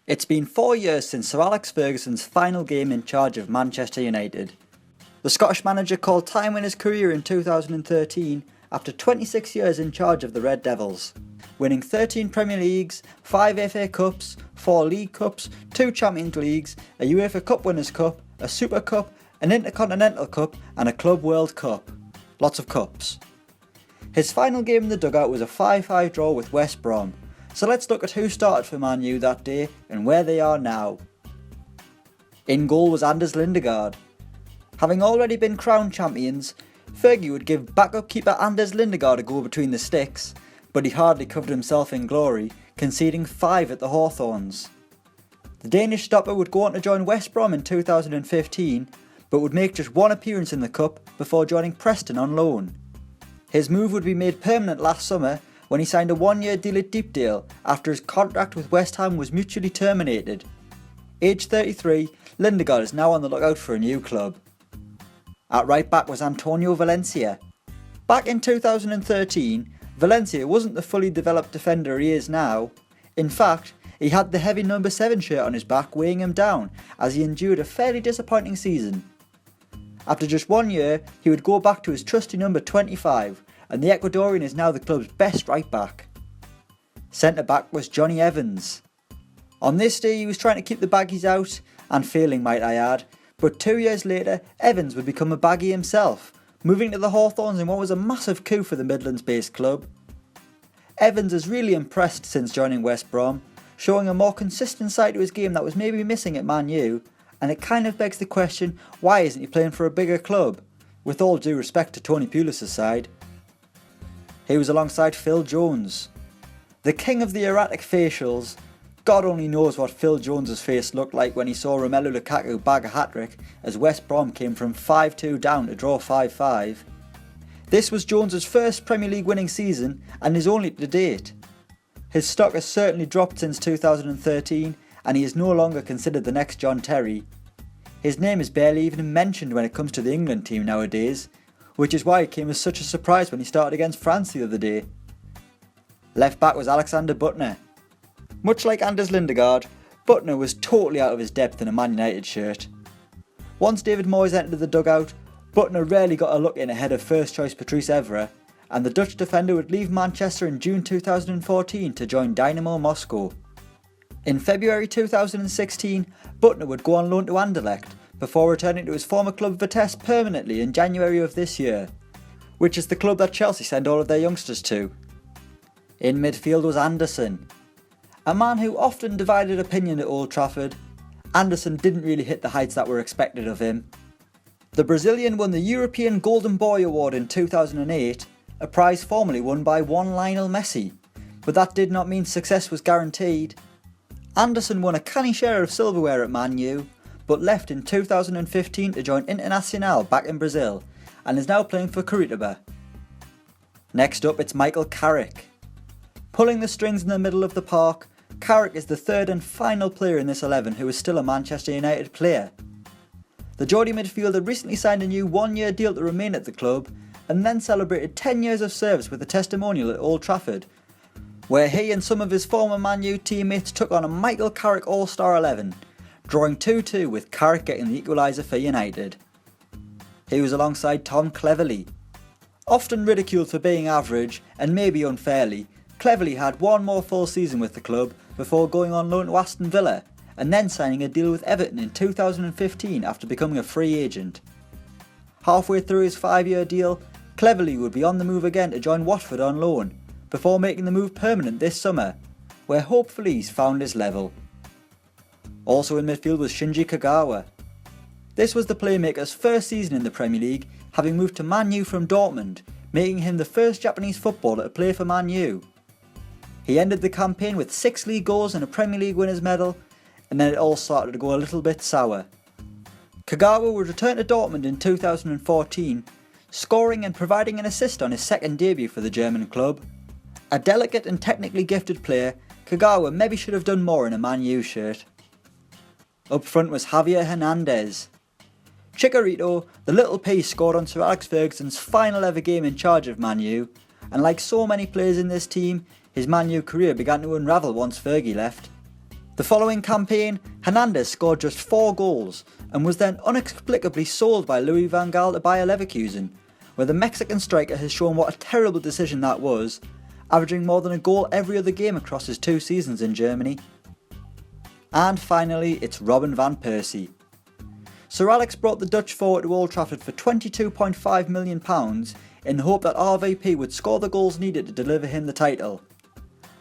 It's been 4 years since Sir Alex Ferguson's final game in charge of Manchester United. The Scottish manager called time in his career in 2013 after 26 years in charge of the Red Devils, winning 13 Premier Leagues, 5 FA Cups, 4 League Cups, 2 Champions Leagues, a UEFA Cup Winners' Cup, a Super Cup, an Intercontinental Cup and a Club World Cup. Lots of cups. His final game in the dugout was a 5-5 draw with West Brom, so let's look at who started for Man U that day and where they are now. In goal was Lindegaard. Having already been crowned champions, Fergie would give backup keeper Lindegaard a go between the sticks, but he hardly covered himself in glory, conceding 5 at the Hawthorns. The Danish stopper would go on to join West Brom in 2015, but would make just 1 appearance in the Cup before joining Preston on loan. His move would be made permanent last summer when he signed a 1-year deal at Deepdale after his contract with West Ham was mutually terminated. Aged 33, Lindegaard is now on the lookout for a new club. At right back was Antonio Valencia. Back in 2013, Valencia wasn't the fully developed defender he is now. In fact, he had the heavy number 7 shirt on his back weighing him down as he endured a fairly disappointing season. After just 1 year, he would go back to his trusty number 25, and the Ecuadorian is now the club's best right back. Centre back was Johnny Evans. On this day he was trying to keep the baggies out, and failing might I add, but 2 years later Evans would become a baggy himself, moving to the Hawthorns in what was a massive coup for the Midlands based club. Evans has really impressed since joining West Brom, showing a more consistent side to his game that was maybe missing at Man U, and it kind of begs the question, why isn't he playing for a bigger club? With all due respect to Tony Pulis' side. He was alongside Phil Jones. The king of the erratic facials, God only knows what Phil Jones' face looked like when he saw Romelu Lukaku bag a hat-trick as West Brom came from 5-2 down to draw 5-5. This was Jones' first Premier League winning season and his only to date. His stock has certainly dropped since 2013 and he is no longer considered the next John Terry. His name is barely even mentioned when it comes to the England team nowadays, which is why it came as such a surprise when he started against France the other day. Left back was Alexander BUTTNER. Much like Lindegaard, BUTTNER was totally out of his depth in a Man United shirt. Once David Moyes entered the dugout, BUTTNER rarely got a look in ahead of first choice Patrice Evra, and the Dutch defender would leave Manchester in June 2014 to join Dynamo Moscow. In February 2016, BUTTNER would go on loan to Anderlecht, before returning to his former club Vitesse permanently in January of this year, which is the club that Chelsea send all of their youngsters to. In midfield was Anderson. A man who often divided opinion at Old Trafford, Anderson didn't really hit the heights that were expected of him. The Brazilian won the European Golden Boy Award in 2008, a prize formerly won by one Lionel Messi, but that did not mean success was guaranteed. Anderson won a canny share of silverware at Man U, but left in 2015 to join Internacional back in Brazil, and is now playing for Curitiba. Next up it's Michael Carrick. Pulling the strings in the middle of the park, Carrick is the third and final player in this 11 who is still a Manchester United player. The Geordie midfielder recently signed a new 1-year deal to remain at the club, and then celebrated 10 years of service with a testimonial at Old Trafford, where he and some of his former Man U teammates took on a Michael Carrick All-Star 11, drawing 2-2 with Carrick getting the equaliser for United. He was alongside Tom Cleverley. Often ridiculed for being average, and maybe unfairly, Cleverley had one more full season with the club before going on loan to Aston Villa, and then signing a deal with Everton in 2015 after becoming a free agent. Halfway through his 5-year deal, Cleverley would be on the move again to join Watford on loan, before making the move permanent this summer, where hopefully he's found his level. Also in midfield was Shinji Kagawa. This was the playmaker's first season in the Premier League, having moved to Man U from Dortmund, making him the first Japanese footballer to play for Man U. He ended the campaign with 6 league goals and a Premier League winners' medal, and then it all started to go a little bit sour. Kagawa would return to Dortmund in 2014, scoring and providing an assist on his second debut for the German club. A delicate and technically gifted player, Kagawa maybe should have done more in a Man U shirt. Up front was Javier Hernandez. Chicharito, the little piece, scored on Sir Alex Ferguson's final ever game in charge of Man U, and like so many players in this team, his Man U career began to unravel once Fergie left. The following campaign, Hernandez scored just 4 goals and was then inexplicably sold by Louis van Gaal to Bayer Leverkusen, where the Mexican striker has shown what a terrible decision that was, averaging more than a goal every other game across his 2 seasons in Germany. And finally, it's Robin van Persie. Sir Alex brought the Dutch forward to Old Trafford for £22.5 million in the hope that RVP would score the goals needed to deliver him the title.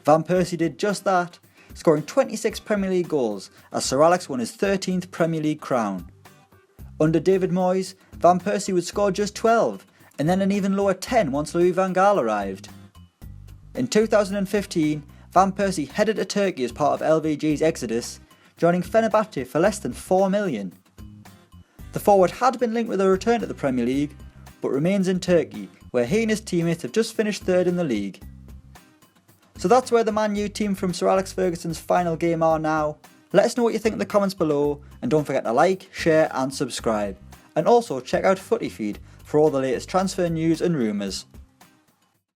Van Persie did just that, scoring 26 Premier League goals as Sir Alex won his 13th Premier League crown. Under David Moyes, Van Persie would score just 12 and then an even lower 10 once Louis van Gaal arrived. In 2015, Van Persie headed to Turkey as part of LVG's exodus, joining Fenerbahce for less than £4 million. The forward had been linked with a return to the Premier League, but remains in Turkey, where he and his teammates have just finished 3rd in the league. So that's where the Man U team from Sir Alex Ferguson's final game are now. Let us know what you think in the comments below, and don't forget to like, share and subscribe. And also check out Footy Feed for all the latest transfer news and rumours.